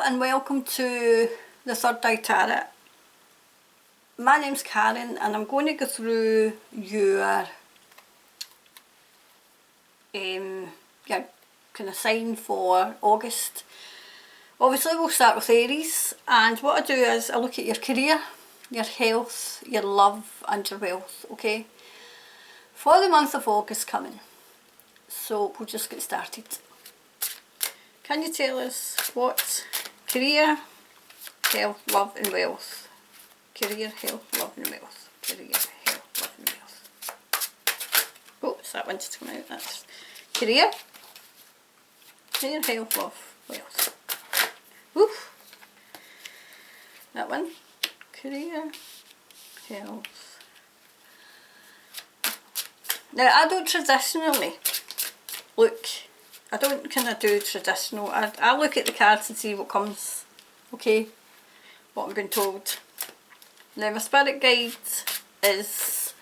and welcome to the Third Eye Tarot. My name's Karen and I'm going to go through your kind of sign for August. Obviously we'll start with Aries, and what I do is I look at your career, your health, your love and your wealth, okay? For the month of August coming. So we'll just get started. Can you tell us what career, health, love and wealth? Career, health, love and wealth. Career, health, love and wealth. Oops, that one's come out. That's career, health, love, wealth. Oof. That one. Career, health. Now I don't traditionally look, I don't kind of do traditional, I look at the cards and see what comes, okay, what I'm being told. Now my spirit guide is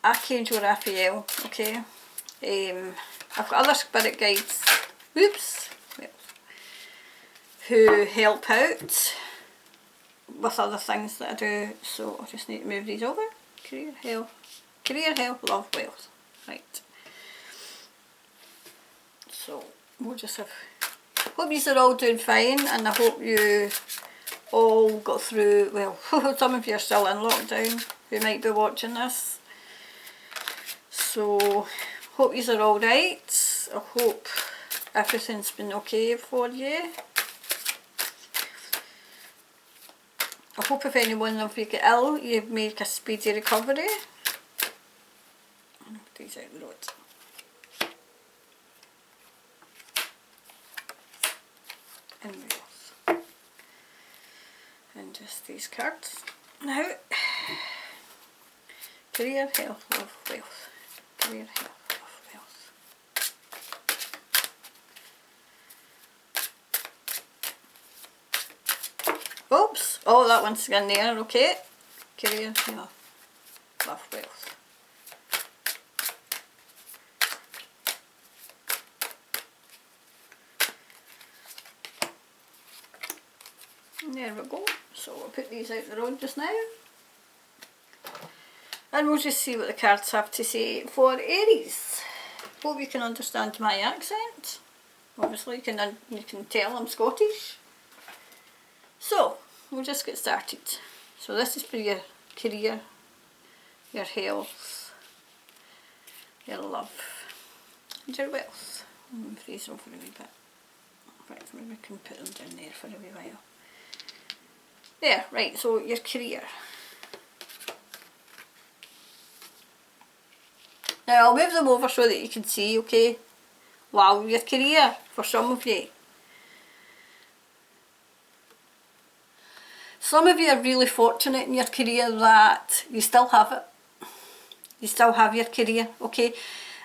Archangel Raphael, okay. I've got other spirit guides, oops, who help out with other things that I do, so I just need to move these over. Career, health, love, wealth, right. So we'll just have, hope you are all doing fine, and I hope you all got through, well, some of you are still in lockdown who might be watching this. So hope you are all right. I hope everything's been okay for you. I hope if anyone of you get ill, you make a speedy recovery. I'll put these out the road. And wealth. And just these cards. Now, career, health, love, wealth. Career, health, love, wealth. Oops! Oh, that one's in there, okay. Career, health, love, wealth. There we go. So I'll put these out the road just now. And we'll just see what the cards have to say for Aries. Hope you can understand my accent. Obviously you can tell I'm Scottish. So we'll just get started. So this is for your career, your health, your love and your wealth. I'll move these over a wee bit. Right, maybe we can put them down there for a wee while. There, right, so your career. Now I'll move them over so that you can see, okay? Wow, your career, for some of you. Some of you are really fortunate in your career that you still have it. You still have your career, okay?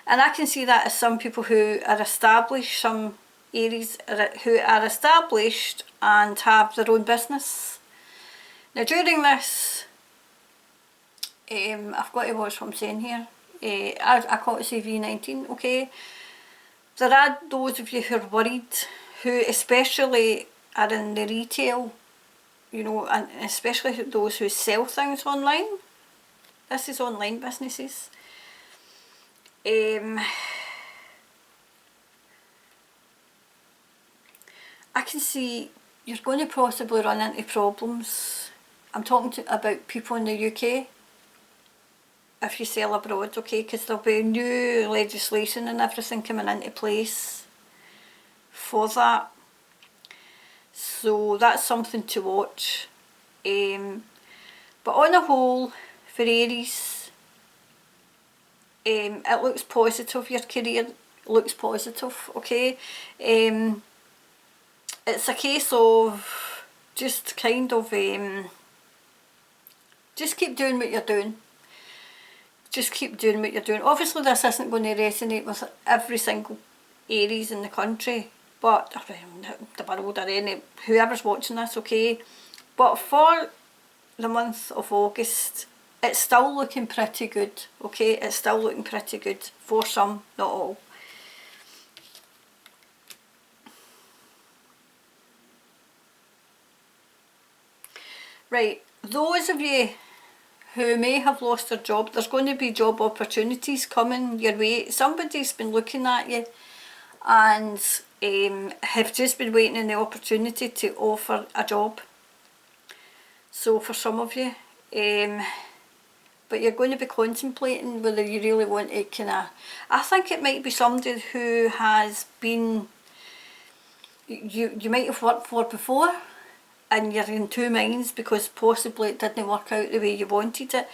And I can see that as some people who are established, some Aries who are established and have their own business. Now during this, I've got to watch what I'm saying here. I call it CV19, okay? There are those of you who are worried, who especially are in the retail, you know, and especially those who sell things online. This is online businesses. I can see you're going to possibly run into problems. I'm talking about people in the UK, if you sell abroad, okay, because there'll be new legislation and everything coming into place for that. So that's something to watch. But on the whole, for Aries, it looks positive, your career looks positive, okay. It's a case of just kind of, just keep doing what you're doing. Just keep doing what you're doing. Obviously this isn't going to resonate with every single Aries in the country, but the world or any, whoever's watching this, okay. But for the month of August, it's still looking pretty good, okay. It's still looking pretty good for some, not all. Right, those of you who may have lost their job, there's going to be job opportunities coming your way. Somebody's been looking at you and have just been waiting on the opportunity to offer a job. So for some of you, but you're going to be contemplating whether you really want to kind of, I think it might be somebody who has been, you might have worked for before, and you're in two minds because possibly it didn't work out the way you wanted it.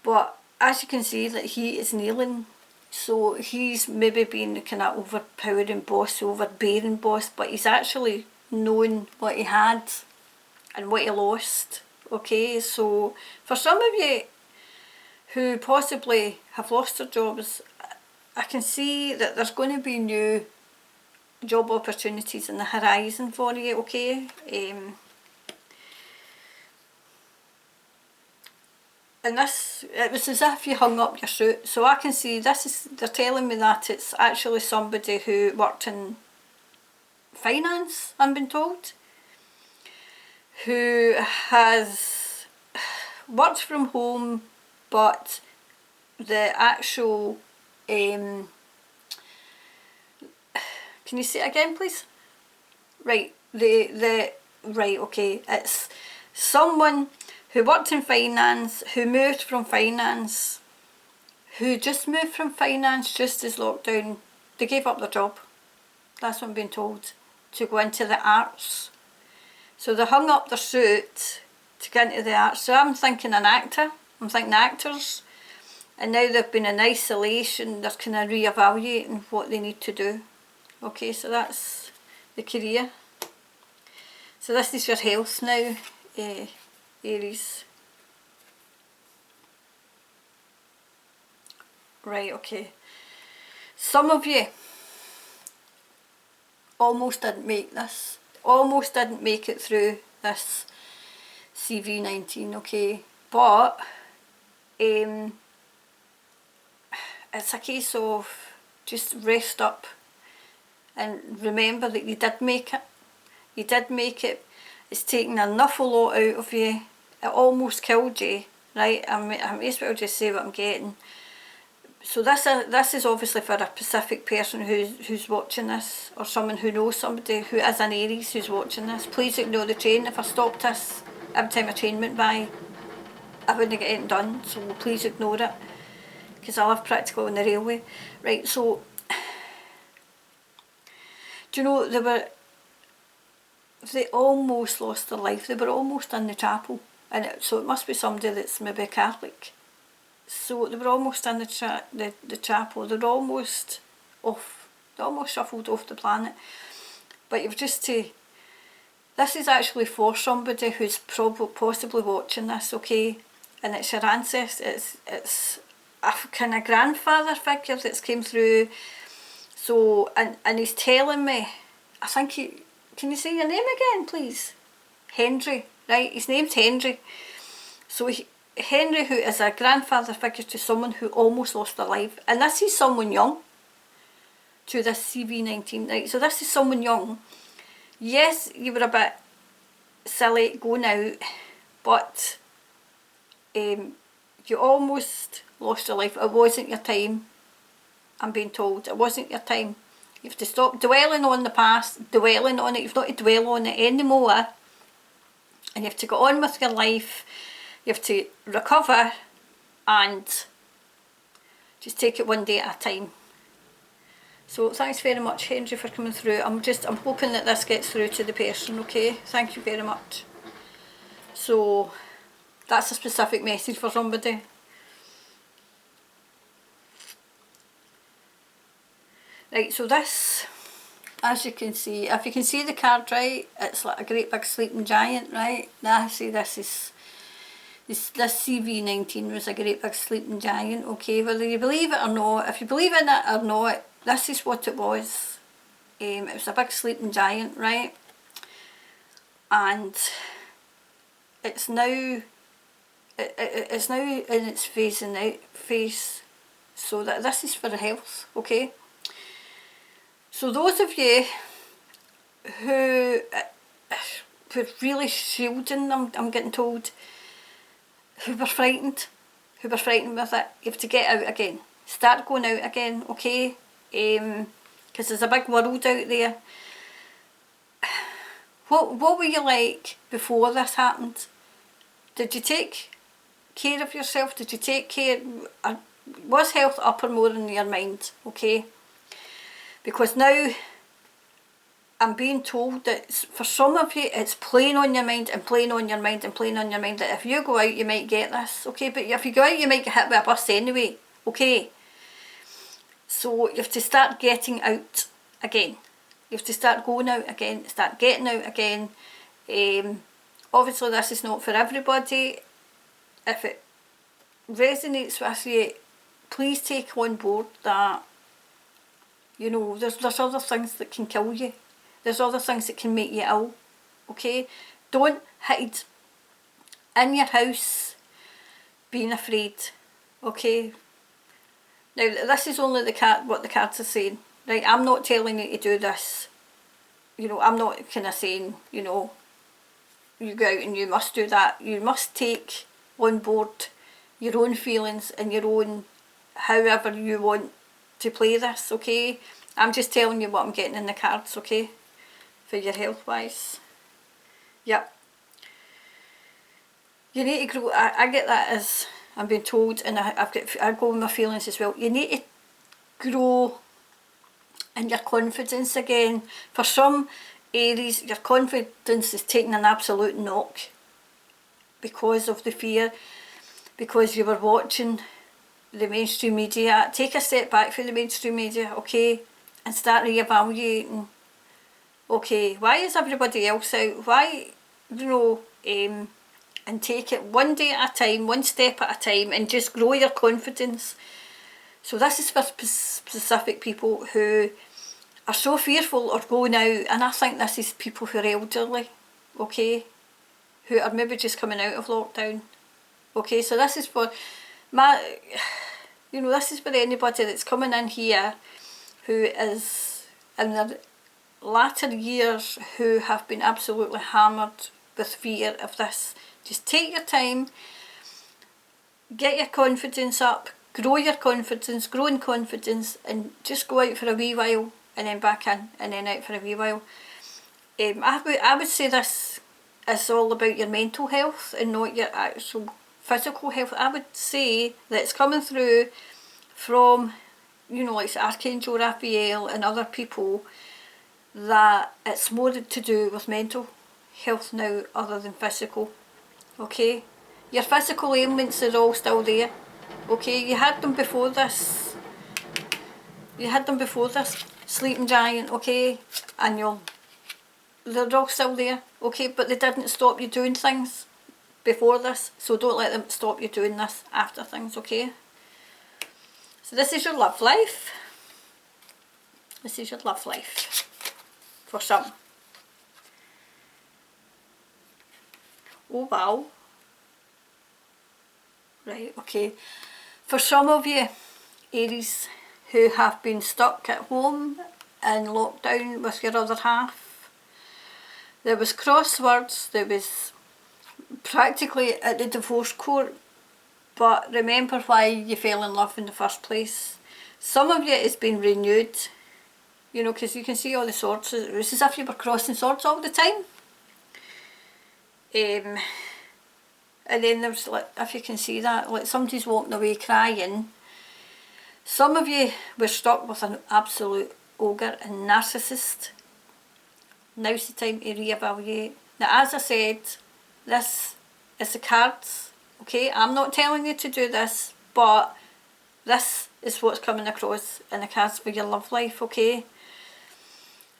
But as you can see, that he is kneeling, so he's maybe been kind of overpowering boss, overbearing boss, but he's actually known what he had and what he lost. Okay, so for some of you who possibly have lost their jobs, I can see that there's going to be new job opportunities in the horizon for you, okay? And this, it was as if you hung up your suit. So I can see this is, they're telling me that it's actually somebody who worked in finance, I'm being told, who has worked from home, but the actual, can you say it again please? Right, right, okay, it's someone who worked in finance, who moved from finance, who just moved from finance just as lockdown, they gave up their job, that's what I'm being told, to go into the arts. So they hung up their suit to get into the arts. So I'm thinking an actor, I'm thinking actors, and now they've been in isolation, they're kind of re-evaluating what they need to do. Okay, so that's the career. So this is your health now, Aries. Right, okay. Some of you almost didn't make this, almost didn't make it through this CV19, okay, but it's a case of just rest up and remember that you did make it. You did make it. It's taken enough a lot out of you. It almost killed you, right? I may as well just say what I'm getting. So this is obviously for a specific person who's watching this, or someone who knows somebody who is an Aries who's watching this. Please ignore the train. If I stopped this every time a train went by, I wouldn't get anything done, so please ignore it, because I live practically on the railway. Right, so do you know, they almost lost their life. They were almost in the chapel, and so it must be somebody that's maybe a Catholic. So they were almost in the chapel. They're almost off. They almost shuffled off the planet. But you've just to. This is actually for somebody who's possibly watching this, okay? And it's your ancestor. It's a kind of grandfather figure that's came through. So and he's telling me, I think he. Can you say your name again, please? Henry, right? His name's Henry. So Henry, who is a grandfather figure to someone who almost lost their life, and this is someone young to this CV19, right? So this is someone young. Yes, you were a bit silly going out, but you almost lost your life. It wasn't your time, I'm being told. It wasn't your time. You have to stop dwelling on the past, dwelling on it. You've not to dwell on it anymore. And you have to go on with your life. You have to recover and just take it one day at a time. So thanks very much, Henry, for coming through. I'm hoping that this gets through to the person, okay? Thank you very much. So that's a specific message for somebody. Right, so this, as you can see, if you can see the card right, it's like a great big sleeping giant, right? Now I see this CV19 was a great big sleeping giant, okay? Whether you believe it or not, if you believe in it or not, this is what it was. It was a big sleeping giant, right? And it's now, it's now in its phasing out phase, so that this is for the health, okay? So those of you who we're really shielding, I'm getting told, who were frightened with it. You have to get out again. Start going out again, okay? Because there's a big world out there. What were you like before this happened? Did you take care of yourself? Did you take care? Was health upper more in your mind? Okay? Because now I'm being told that for some of you it's playing on your mind and playing on your mind and playing on your mind that if you go out you might get this, okay? But if you go out you might get hit with a bus anyway, okay? So you have to start getting out again. You have to start going out again, start getting out again. Obviously this is not for everybody. If it resonates with you, please take on board that, you know, there's other things that can kill you. There's other things that can make you ill, okay? Don't hide in your house being afraid, okay? Now this is only what the cards are saying, right? I'm not telling you to do this. You know, I'm not kind of saying, you know, you go out and you must do that. You must take on board your own feelings and your own, however you want to play this, okay? I'm just telling you what I'm getting in the cards, okay? For your health wise. Yep. You need to grow. I get that as I'm being told, and I go with my feelings as well. You need to grow in your confidence again. For some Aries, your confidence is taking an absolute knock because of the fear, because you were watching the mainstream media. Take a step back from the mainstream media, okay, and start reevaluating. Okay, why is everybody else out? Why, you know, and take it one day at a time, one step at a time, and just grow your confidence. So this is for specific people who are so fearful of going out, and I think this is people who are elderly, okay, who are maybe just coming out of lockdown. Okay, so this is for you know, this is for anybody that's coming in here who is in their latter years, who have been absolutely hammered with fear of this. Just take your time, get your confidence up, grow your confidence, grow in confidence, and just go out for a wee while and then back in and then out for a wee while. I would say this is all about your mental health and not your actual physical health. I would say that it's coming through from, you know, like Archangel Raphael and other people, that it's more to do with mental health now other than physical, okay? Your physical ailments are all still there, okay? You had them before this. You had them before this sleeping giant, okay? And they're all still there, okay? But they didn't stop you doing things before this, so don't let them stop you doing this after things, okay? So this is your love life. This is your love life. For some. Oh wow. Right, okay. For some of you, Aries, who have been stuck at home in lockdown with your other half, there was crosswords, there was practically at the divorce court, but remember why you fell in love in the first place. Some of you it's been renewed, you know, because you can see all the swords. It's as if you were crossing swords all the time. And then there's, like, if you can see that, like somebody's walking away crying. Some of you were stuck with an absolute ogre and narcissist. Now's the time to reevaluate. Now, as I said, this is the cards, okay? I'm not telling you to do this, but this is what's coming across in the cards for your love life, okay?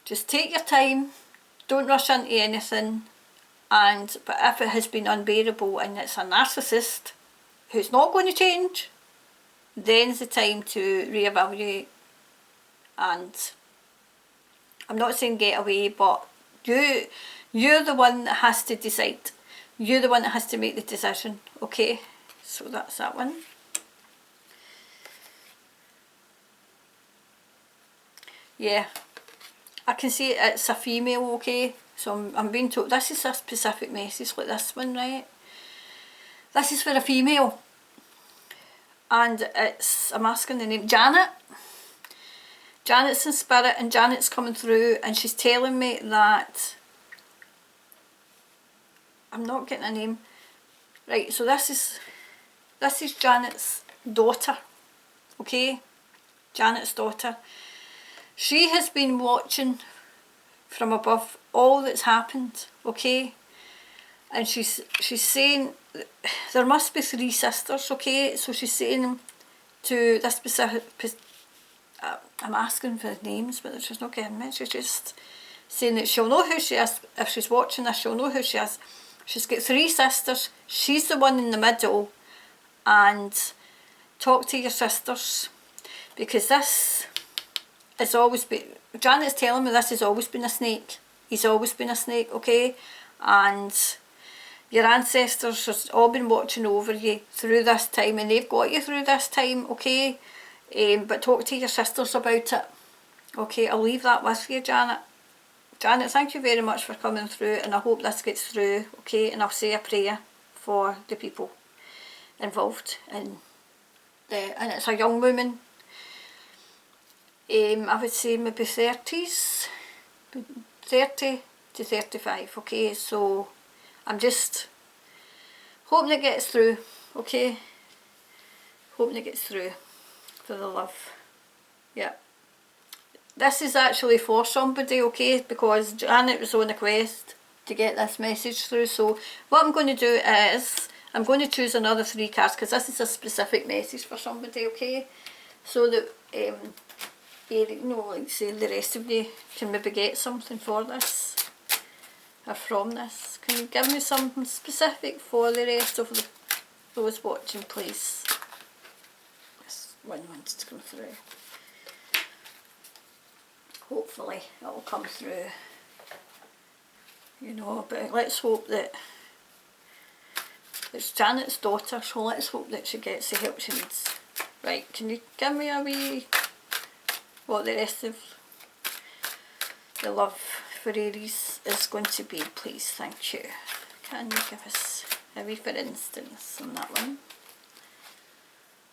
Just take your time, don't rush into anything, but if it has been unbearable and it's a narcissist who's not going to change, then's the time to reevaluate. And I'm not saying get away, but you're the one that has to decide. You're the one that has to make the decision, okay? So that's that one. Yeah, I can see it's a female, okay? So I'm being told this is a specific message, like this one, right? This is for a female. And I'm asking the name, Janet. Janet's in spirit, and Janet's coming through, and she's telling me that, I'm not getting a name. Right, so this is Janet's daughter, okay? Janet's daughter. She has been watching from above all that's happened, okay? And she's saying there must be 3 sisters, okay? So she's saying to this specific, I'm asking for names, but she's not getting me. She's just saying that she'll know who she is. If she's watching this, she'll know who she is. She's got 3 sisters. She's the one in the middle. And talk to your sisters, because this has always been, Janet's telling me this has always been a snake. He's always been a snake, okay? And your ancestors have all been watching over you through this time, and they've got you through this time, okay? But talk to your sisters about it, okay? I'll leave that with you, Janet. Janet, thank you very much for coming through, and I hope this gets through, okay? And I'll say a prayer for the people involved in and it's a young woman. I would say maybe 30s, 30 to 35, okay? So I'm just hoping it gets through, okay? Hoping it gets through for the love. Yeah. This is actually for somebody, okay? Because Janet was on a quest to get this message through. So what I'm going to do is I'm going to choose another 3 cards, because this is a specific message for somebody, okay? So that you know, like say the rest of you can maybe get something for this or from this. Can you give me something specific for the rest of those watching, please? This one wants to come through. Hopefully it will come through, you know, but let's hope that it's Janet's daughter, so let's hope that she gets the help she needs. Right, can you give me a wee, what the rest of the love for Aries is going to be, please? Thank you. Can you give us a wee for instance on that one?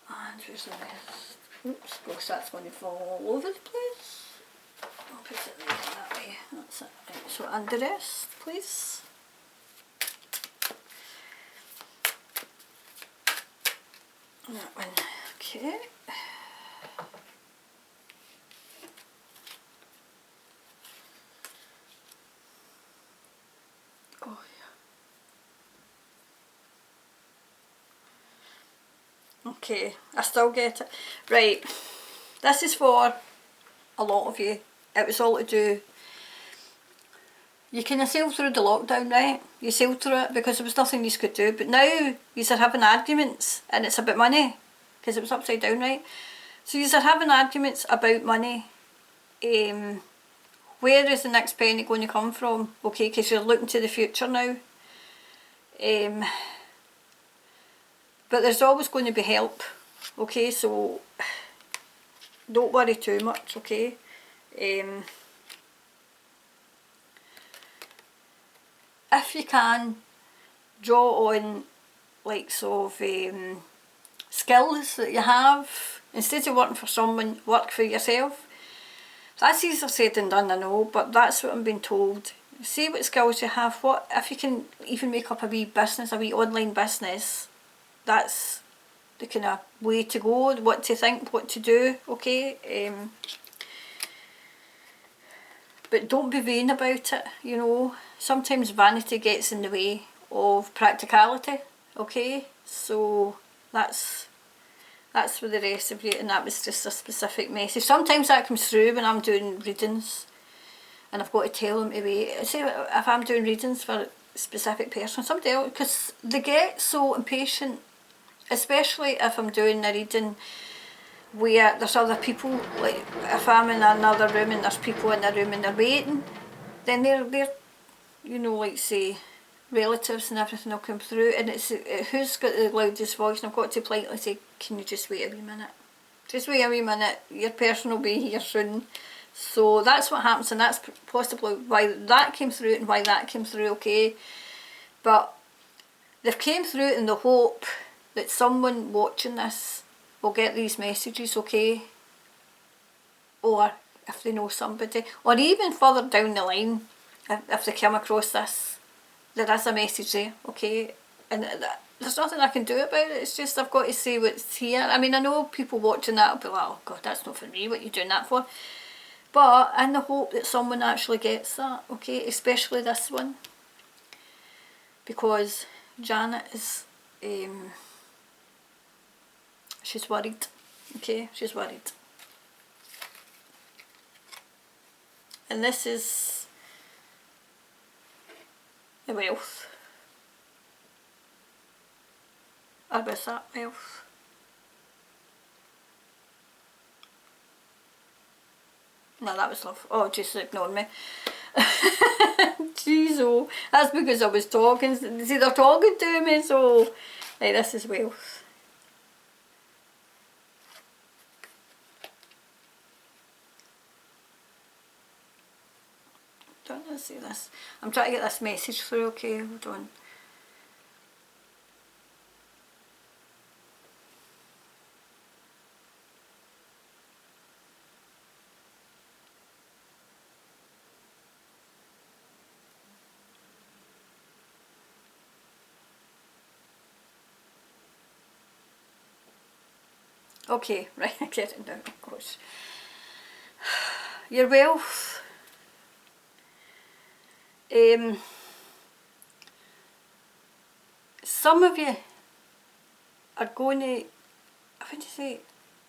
And where's the rest? Oops, gosh, that's going to fall all over the place. I'll put it there that way. That's it. Right, so and the rest, please. That one, okay. Oh yeah. Okay, I still get it. Right, this is for a lot of you. It was all to do, you kind of sailed through the lockdown, right? You sailed through it because there was nothing you could do, but now you are having arguments and it's about money, because it was upside down, right? So you are having arguments about money. Where is the next penny going to come from? Okay, because you're looking to the future now. But there's always going to be help, okay? So don't worry too much, okay? If you can, draw on likes of skills that you have. Instead of working for someone, work for yourself. That's easier said than done, I know, but that's what I'm being told. See what skills you have. What if you can even make up a wee business, a wee online business? That's the kind of way to go, what to think, what to do, okay? But don't be vain about it, you know. Sometimes vanity gets in the way of practicality, okay? So that's for the rest of you, and that was just a specific message. Sometimes that comes through when I'm doing readings and I've got to tell them to wait. Say if I'm doing readings for a specific person, somebody else, because they get so impatient, especially if I'm doing a reading where there's other people, like if I'm in another room and there's people in the room and they're waiting, then they're you know, like say relatives and everything will come through, and it's who's got the loudest voice, and I've got to politely say, can you just wait a wee minute, just wait a wee minute, your person will be here soon. So that's what happens, and that's possibly why that came through and why that came through, okay? But they've came through in the hope that someone watching this will get these messages, okay? Or if they know somebody, or even further down the line, if they come across this, there is a message there, okay? And there's nothing I can do about it. It's just I've got to say what's here. I mean, I know people watching that will be like, oh God, that's not for me, what are you doing that for? But in the hope that someone actually gets that, okay? Especially this one. Because Janet is, she's worried, okay? She's worried. And this is the wealth. Or was that wealth? No, that was love. Oh, just ignore me. Jeez, oh. That's because I was talking. See, they're talking to me, so... Right, this is wealth. Don't know, see this. I'm trying to get this message through, okay, hold on. Okay, right, I get it now, of course. Your wealth. Some of you are going to, I want to say,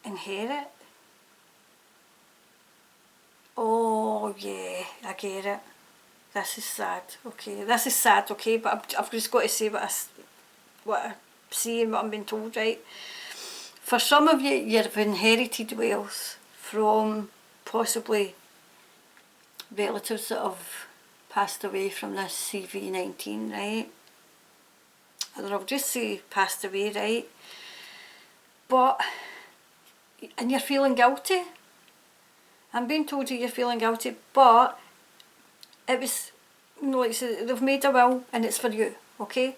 inherit. Oh yeah, I get it. This is sad, okay. This is sad, okay, but I've just got to say what I see and what I'm being told, right? For some of you, you've inherited wealth from possibly relatives that have passed away from this CV19, right? Or I'll just say passed away, right? But, and you're feeling guilty. I'm being told that you're feeling guilty, but it was, you know, like I said, they've made a will and it's for you, okay?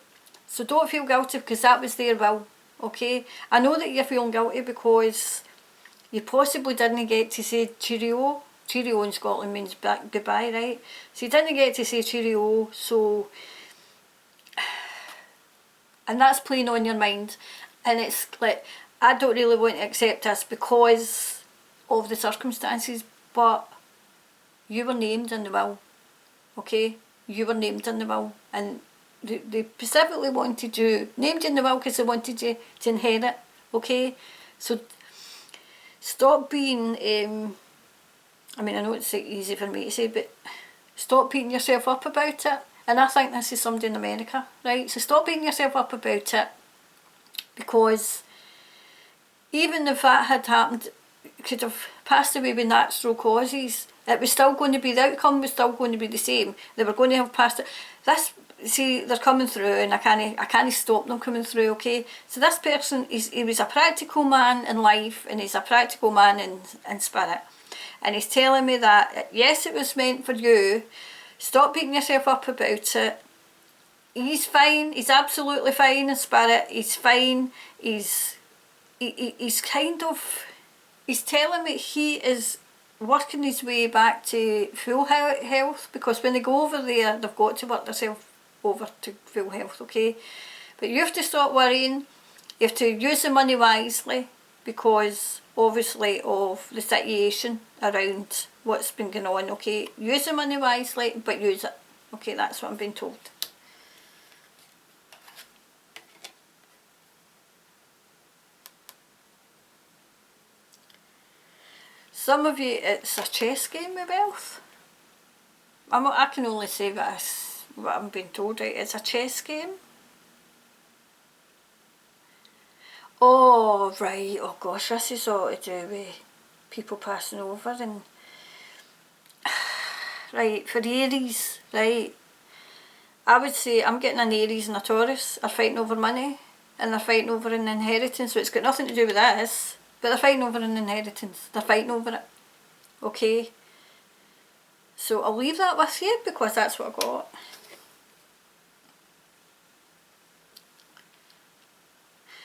So don't feel guilty because that was their will, okay? I know that you're feeling guilty because you possibly didn't get to say cheerio. Cheerio in Scotland means goodbye, right? So you didn't get to say cheerio, so... And that's playing on your mind. And it's like, I don't really want to accept this because of the circumstances, but you were named in the will, okay? You were named in the will, and they specifically wanted you named in the will because they wanted you to inherit, okay? So stop being, I mean, I know it's easy for me to say, but stop beating yourself up about it. And I think this is somebody in America, right? So stop beating yourself up about it, because even if that had happened, could have passed away with natural causes, it was still going to be, the outcome was still going to be the same. They were going to have passed it. This, see, they're coming through, and I can't stop them coming through, okay? So this person, he was a practical man in life, and he's a practical man in spirit. And he's telling me that, yes, it was meant for you. Stop beating yourself up about it. He's fine. He's absolutely fine in spirit. He's fine. He's kind of... He's telling me he is working his way back to full health, because when they go over there, they've got to work themselves over to full health, okay? But you have to stop worrying. You have to use the money wisely, because obviously of the situation around what's been going on, okay? Use the money wisely, but use it, okay? That's what I'm being told. Some of you, it's a chess game with wealth. I can only say what I'm being told, right? It's a chess game. Oh, right. Oh, gosh, this is all to do with people passing over. And right, for Aries, right, I would say I'm getting an Aries and a Taurus are fighting over money, and they're fighting over an inheritance, so it's got nothing to do with this, but they're fighting over an inheritance. They're fighting over it, okay? So I'll leave that with you because that's what I got.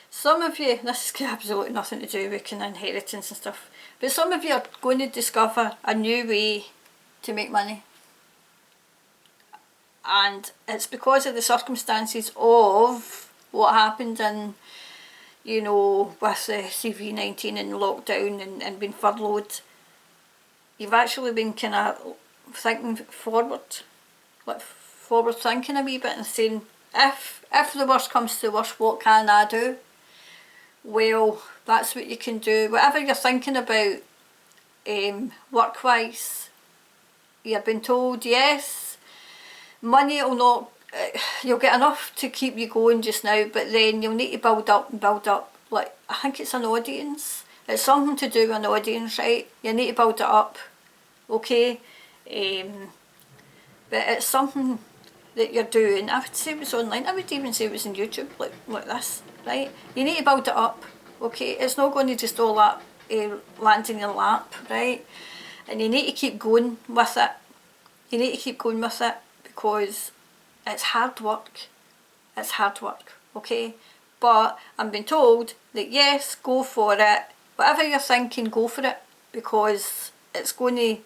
Some of you, this has got absolutely nothing to do with kind of inheritance and stuff, but some of you are going to discover a new way to make money. And it's because of the circumstances of what happened in, you know, with the CV-19 and lockdown and being furloughed. You've actually been kind of thinking forward, like forward thinking a wee bit and saying, if the worst comes to the worst, what can I do? Well, that's what you can do. Whatever you're thinking about work-wise, you've been told, yes, money will not, you'll get enough to keep you going just now, but then you'll need to build up and build up. Like, I think it's an audience. It's something to do with an audience, right? You need to build it up, okay? But it's something that you're doing. I would say it was online. I would even say it was on YouTube, like this, right? You need to build it up, okay? It's not going to just all that land in your lap, right? And you need to keep going with it. You need to keep going with it because it's hard work. It's hard work, okay? But I'm being told that yes, go for it. Whatever you're thinking, go for it because it's going to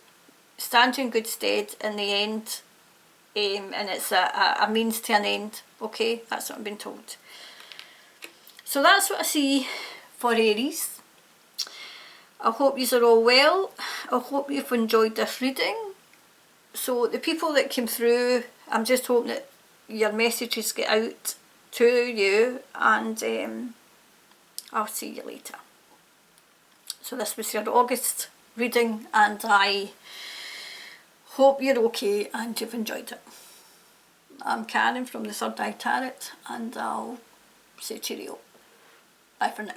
stand you in good stead in the end. And it's a means to an end, okay? That's what I'm being told. So that's what I see for Aries. I hope you are all well. I hope you've enjoyed this reading. So the people that came through, I'm just hoping that your messages get out to you, and I'll see you later. So this was your August reading, and I hope you're okay and you've enjoyed it. I'm Karen from the Third Eye Tarot, and I'll say cheerio. Bye for now.